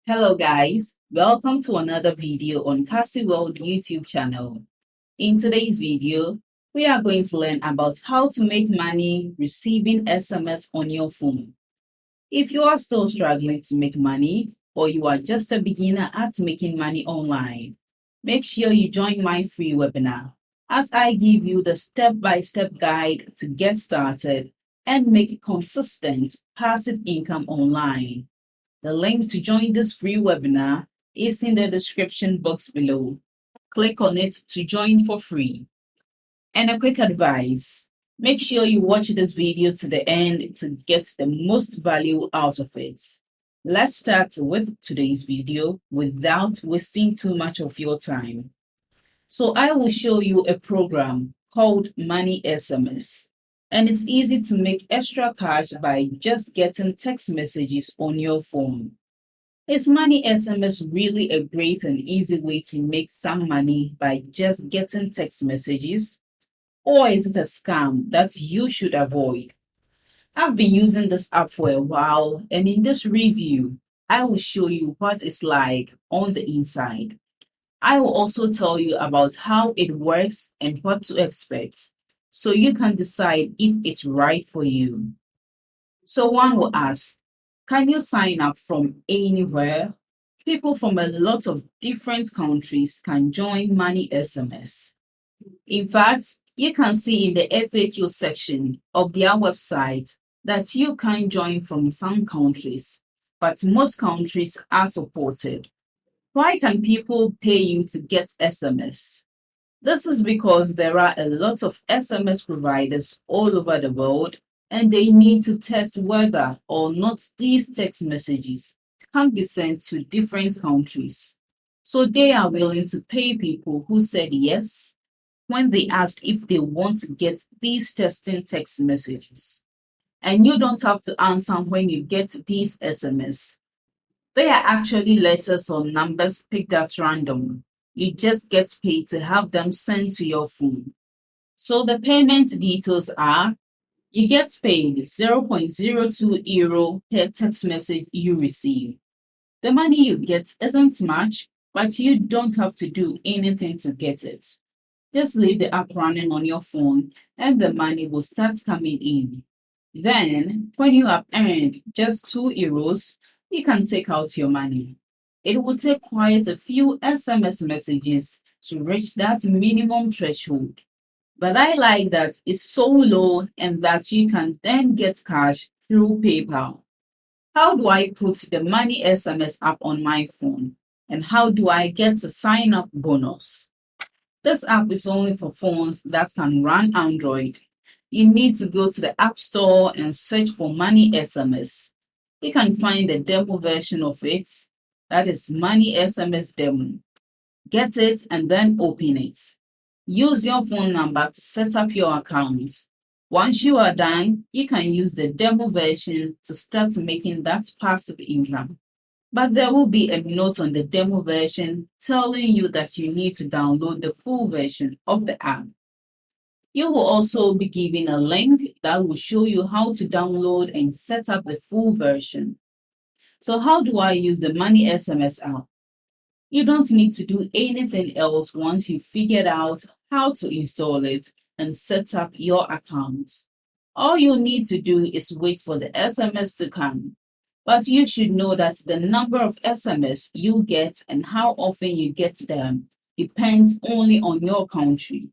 Hello guys, welcome to another video on Cassy World YouTube channel. In today's video, we are going to learn about how to make money receiving SMS on your phone. If you are still struggling to make money or you are just a beginner at making money online, make sure you join my free webinar as I give you the step-by-step guide to get started and make consistent passive income online. The link to join this free webinar is in the description box below. Click on it to join for free. And a quick advice, make sure you watch this video to the end to get the most value out of it. Let's start with today's video without wasting too much of your time. So I will show you a program called Money SMS. And it's easy to make extra cash by just getting text messages on your phone. Is Money SMS really a great and easy way to make some money by just getting text messages? Or is it a scam that you should avoid? I've been using this app for a while, and in this review, I will show you what it's like on the inside. I will also tell you about how it works and what to expect, so you can decide if it's right for you. So one will ask, can you sign up from anywhere? People from a lot of different countries can join Money SMS. In fact, you can see in the FAQ section of their website that you can join from some countries, but most countries are supported. Why can people pay you to get SMS? This is because there are a lot of SMS providers all over the world, and they need to test whether or not these text messages can be sent to different countries. So they are willing to pay people who said yes when they ask if they want to get these testing text messages. And you don't have to answer when you get these SMS. They are actually letters or numbers picked at random. You just get paid to have them sent to your phone. So the payment details are, you get paid 0.02 euro per text message you receive. The money you get isn't much, but you don't have to do anything to get it. Just leave the app running on your phone and the money will start coming in. Then, when you have earned just 2 euros, you can take out your money. It will take quite a few SMS messages to reach that minimum threshold. But I like that it's so low and that you can then get cash through PayPal. How do I put the Money SMS app on my phone? And how do I get a sign up bonus? This app is only for phones that can run Android. You need to go to the App Store and search for Money SMS. You can find the demo version of it, that is Money SMS demo. Get it and then open it. Use your phone number to set up your account. Once you are done, you can use the demo version to start making that passive income. But there will be a note on the demo version telling you that you need to download the full version of the app. You will also be given a link that will show you how to download and set up the full version. So how do I use the Money SMS app? You don't need to do anything else once you've figured out how to install it and set up your account. All you need to do is wait for the SMS to come. But you should know that the number of SMS you get and how often you get them depends only on your country.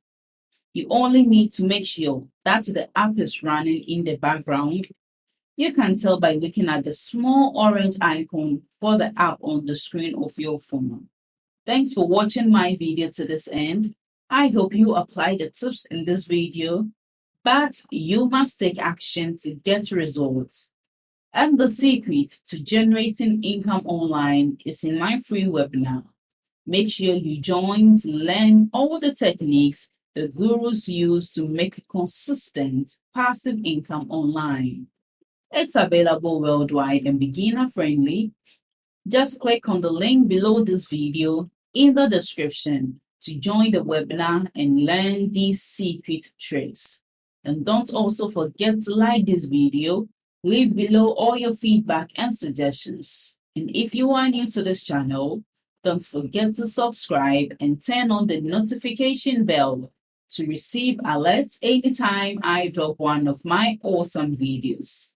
You only need to make sure that the app is running in the background. You can tell by looking at the small orange icon for the app on the screen of your phone. Thanks for watching my video to this end. I hope you apply the tips in this video, but you must take action to get results. And the secret to generating income online is in my free webinar. Make sure you join to learn all the techniques the gurus use to make consistent passive income online. It's available worldwide and beginner friendly. Just click on the link below this video in the description to join the webinar and learn these secret tricks. And don't also forget to like this video. Leave below all your feedback and suggestions. And if you are new to this channel, don't forget to subscribe and turn on the notification bell to receive alerts anytime I drop one of my awesome videos.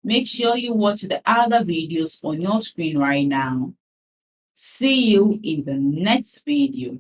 Make sure you watch the other videos on your screen right now. See you in the next video.